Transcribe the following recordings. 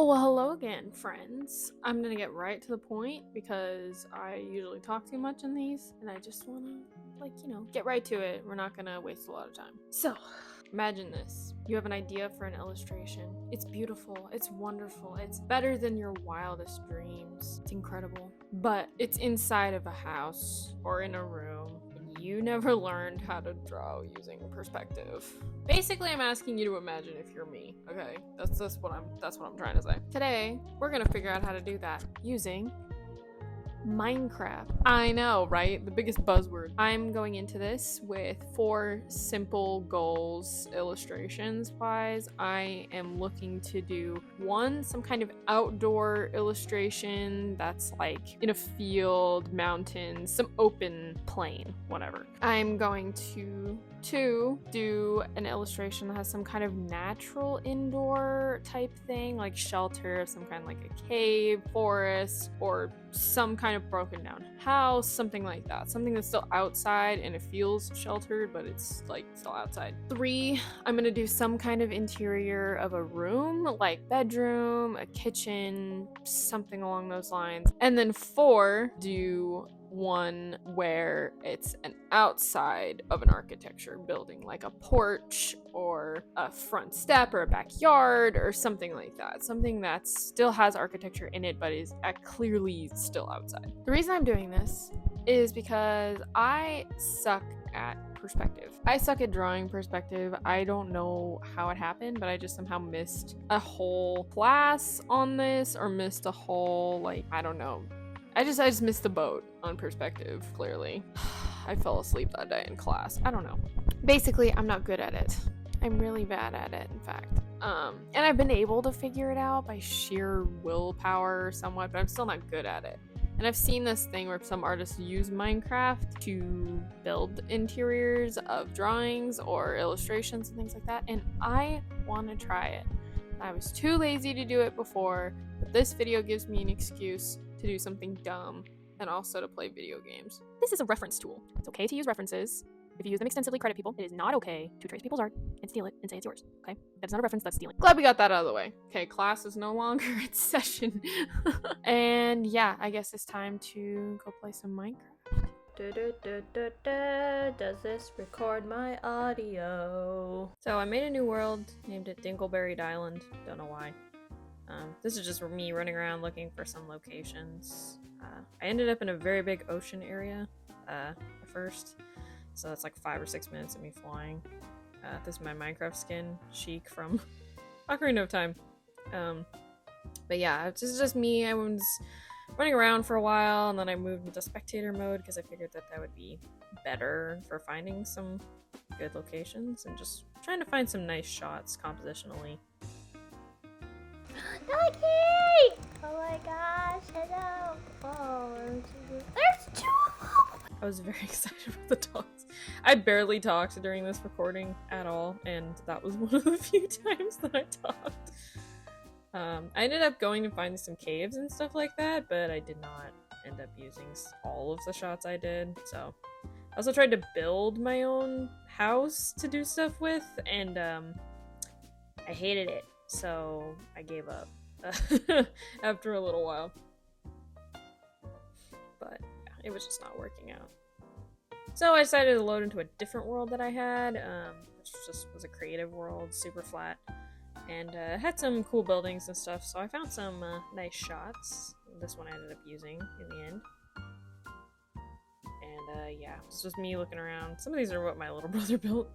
Oh, well, hello again, friends. I'm gonna get right to the point because I usually talk too much in these and I just wanna, get right to it. We're not gonna waste a lot of time. So, imagine this. You have an idea for an illustration. It's beautiful, it's wonderful, it's better than your wildest dreams. It's incredible. But it's inside of a house or in a room. You never learned how to draw using perspective. Basically, I'm asking you to imagine if you're me. Okay, that's what I'm trying to say. Today, we're gonna figure out how to do that using Minecraft. I know, right? The biggest buzzword. I'm going into this with 4 simple goals illustrations wise. I am looking to do one, some kind of outdoor illustration that's like in a field, mountains, some open plain, whatever. I'm going to 2, do an illustration that has some kind of natural indoor type thing, like shelter of some kind, like a cave, forest, or some kind of broken down house, something like that. Something that's still outside and it feels sheltered, but it's like still outside. 3, I'm gonna do some kind of interior of a room, like bedroom, a kitchen, something along those lines. And then 4, do one where it's an outside of an architecture building, like a porch or a front step or a backyard or something like that. Something that still has architecture in it but is clearly still outside. The reason I'm doing this is because I suck at perspective. I suck at drawing perspective. I don't know how it happened, but I just somehow missed a whole class on this, or missed a whole, I don't know. I just missed the boat on perspective, clearly. I fell asleep that day in class. I don't know. Basically, I'm not good at it. I'm really bad at it, in fact. And I've been able to figure it out by sheer willpower somewhat, but I'm still not good at it. And I've seen this thing where some artists use Minecraft to build interiors of drawings or illustrations and things like that, and I want to try it. I was too lazy to do it before, but this video gives me an excuse to do something dumb and also to play video games. This is a reference tool. It's okay to use references. If you use them extensively, credit people. It is not okay to trace people's art and steal it and say it's yours, okay? That's not a reference, that's stealing. Glad we got that out of the way. Okay, class is no longer in session. And yeah, I guess it's time to go play some Minecraft. Does this record my audio? So I made a new world, named it Dingleberry Island. Don't know why. This is just me running around looking for some locations. I ended up in a very big ocean area at first, so it's like 5 or 6 minutes of me flying. This is my Minecraft skin, Chic from Ocarina of Time. But yeah, it's just me. I was running around for a while, and then I moved into spectator mode because I figured that would be better for finding some good locations and just trying to find some nice shots compositionally. Doggy! Oh my gosh, hello! Oh, there's 2 of them! I was very excited about the dogs. I barely talked during this recording at all, and that was one of the few times that I talked. I ended up going to find some caves and stuff like that, but I did not end up using all of the shots I did, so. I also tried to build my own house to do stuff with, and I hated it, so I gave up after a little while. But yeah, it was just not working out. So I decided to load into a different world that I had, which just was a creative world, super flat, and had some cool buildings and stuff, so I found some nice shots. This one I ended up using in the end. And yeah, it's just me looking around. Some of these are what my little brother built.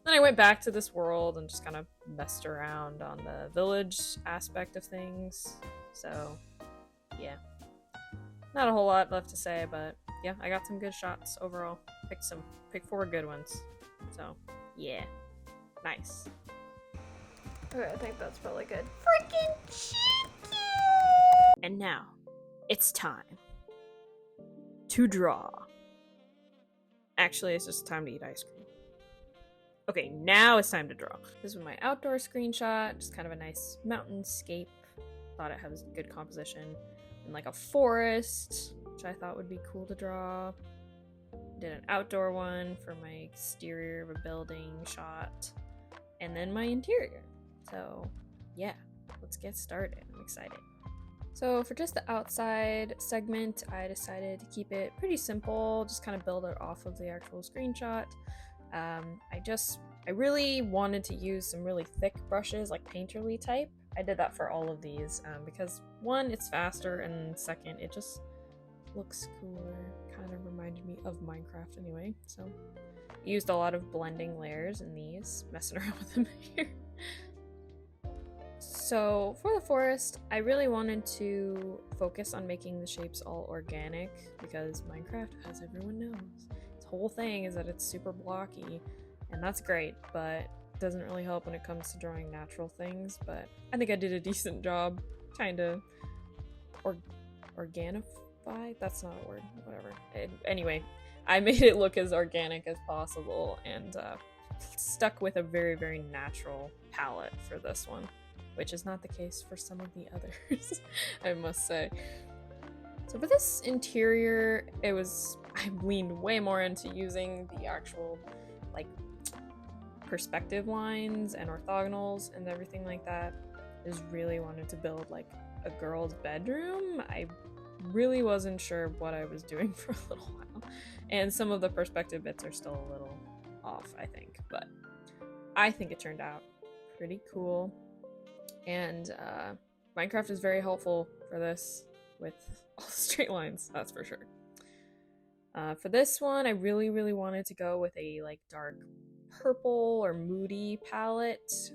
Then I went back to this world and just kind of messed around on the village aspect of things. So, yeah. Not a whole lot left to say, but yeah, I got some good shots overall. Picked 4 good ones. So, yeah. Nice. Okay, I think that's probably good. Freaking chicken! And now, it's time to draw. Actually, it's just time to eat ice cream. Okay, now it's time to draw. This was my outdoor screenshot, just kind of a nice mountainscape. Thought it has good composition. And like a forest, which I thought would be cool to draw. Did an outdoor one for my exterior of a building shot. And then my interior. So, yeah. let's get started. I'm excited. So for just the outside segment, I decided to keep it pretty simple, just kind of build it off of the actual screenshot. I really wanted to use some really thick brushes, like painterly type. I did that for all of these because one, it's faster, and second, it just looks cooler. Kind of reminded me of Minecraft anyway. So I used a lot of blending layers in these, messing around with them here. So for the forest, I really wanted to focus on making the shapes all organic because Minecraft, as everyone knows, its whole thing is that it's super blocky, and that's great, but it doesn't really help when it comes to drawing natural things. But I think I did a decent job trying to organify? That's not a word, whatever. Anyway, I made it look as organic as possible and stuck with a very, very natural palette for this one, which is not the case for some of the others, I must say. So for this interior, I leaned way more into using the actual, like, perspective lines and orthogonals and everything like that. I just really wanted to build, like, a girl's bedroom. I really wasn't sure what I was doing for a little while, and some of the perspective bits are still a little off, I think, but I think it turned out pretty cool. And Minecraft is very helpful for this with all the straight lines, that's for sure. For this one, I really, really wanted to go with a like dark purple or moody palette,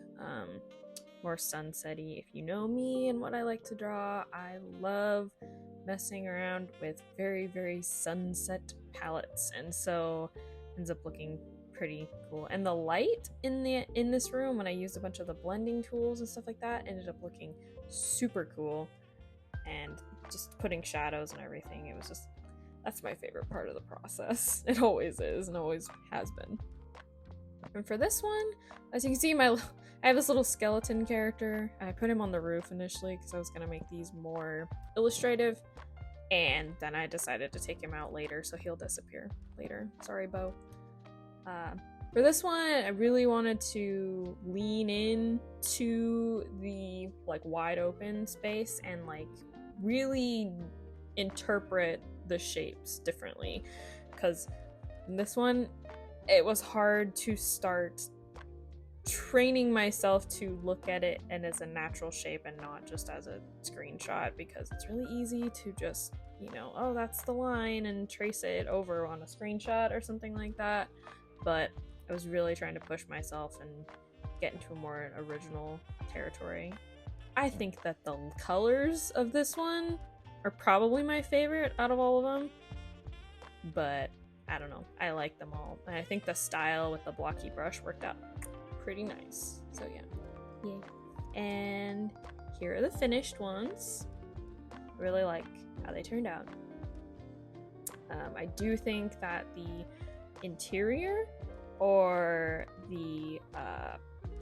more sunsetty. If you know me and what I like to draw, I love messing around with very, very sunset palettes, and so it ends up looking pretty cool. And the light in this room, when I used a bunch of the blending tools and stuff like that, ended up looking super cool. And just putting shadows and everything, it was just, that's my favorite part of the process. It always is and always has been. And for this one, as you can see, I have this little skeleton character. I put him on the roof initially because I was going to make these more illustrative, and then I decided to take him out later, so he'll disappear later. Sorry, Bo. For this one, I really wanted to lean in to the like wide open space and like really interpret the shapes differently, because in this one it was hard to start training myself to look at it and as a natural shape and not just as a screenshot, because it's really easy to just, you know, oh, that's the line, and trace it over on a screenshot or something like that. But I was really trying to push myself and get into a more original territory. I think that the colors of this one are probably my favorite out of all of them, but I don't know, I like them all, and I think the style with the blocky brush worked out pretty nice. So yeah, yay. And here are the finished ones. I really like how they turned out. I do think that the interior or the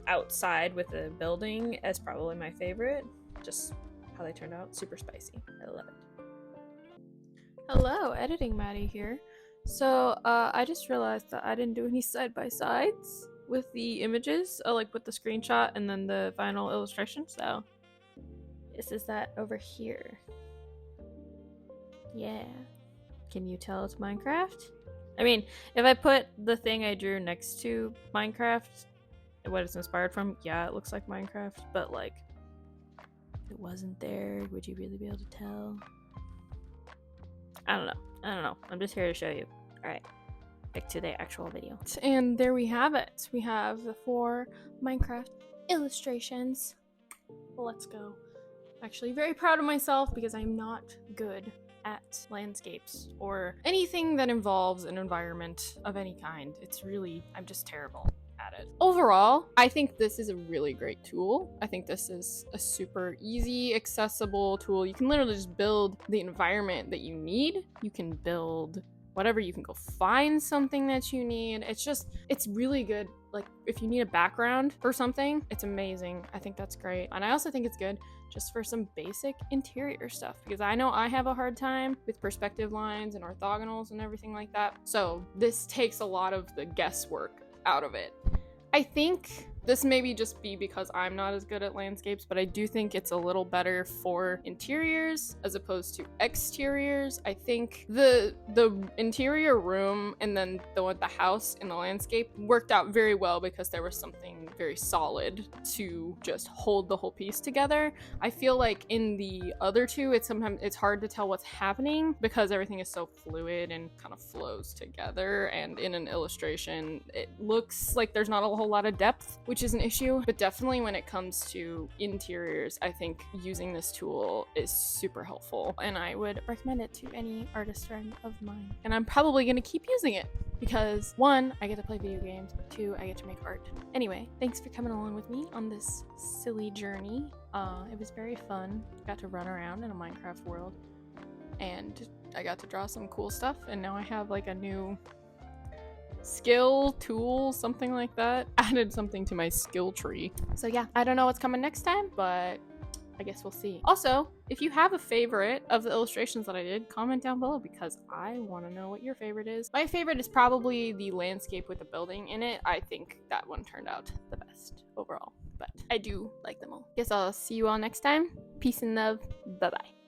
outside with the building is probably my favorite. Just how they turned out, super spicy. I love it. Hello, Editing Maddie here. So I just realized that I didn't do any side-by-sides with the images, like with the screenshot and then the final illustration, so this is that over here. Yeah. Can you tell it's Minecraft? I mean, if I put the thing I drew next to Minecraft, what it's inspired from, yeah, it looks like Minecraft, but like, if it wasn't there, would you really be able to tell? I don't know. I'm just here to show you. Alright, back to the actual video. And there we have it. We have the 4 Minecraft illustrations. Let's go. Actually, very proud of myself because I'm not good at landscapes or anything that involves an environment of any kind. I'm just terrible at it. Overall, I think this is a really great tool. I think this is a super easy, accessible tool. You can literally just build the environment that you need. You can build whatever, you can go find something that you need. It's really good. Like, if you need a background for something, it's amazing. I think that's great. And I also think it's good just for some basic interior stuff, because I know I have a hard time with perspective lines and orthogonals and everything like that. So this takes a lot of the guesswork out of it. I think This maybe just be because I'm not as good at landscapes, but I do think it's a little better for interiors as opposed to exteriors. I think the interior room and then the house in the landscape worked out very well because there was something very solid to just hold the whole piece together. I feel like in the other two, it's hard to tell what's happening because everything is so fluid and kind of flows together, and in an illustration it looks like there's not a whole lot of depth, which is an issue. But definitely when it comes to interiors, I think using this tool is super helpful, and I would recommend it to any artist friend of mine. And I'm probably going to keep using it because 1, I get to play video games, 2, I get to make art. Anyway, thanks for coming along with me on this silly journey. It was very fun. Got to run around in a Minecraft world, and I got to draw some cool stuff, and now I have like a new skill tool, something like that. Added something to my skill tree. So yeah, I don't know what's coming next time, but I guess we'll see. Also, if you have a favorite of the illustrations that I did, comment down below because I want to know what your favorite is. My favorite is probably the landscape with the building in it. I think that one turned out the best overall, but I do like them all. Guess I'll see you all next time. Peace and love. Bye-bye.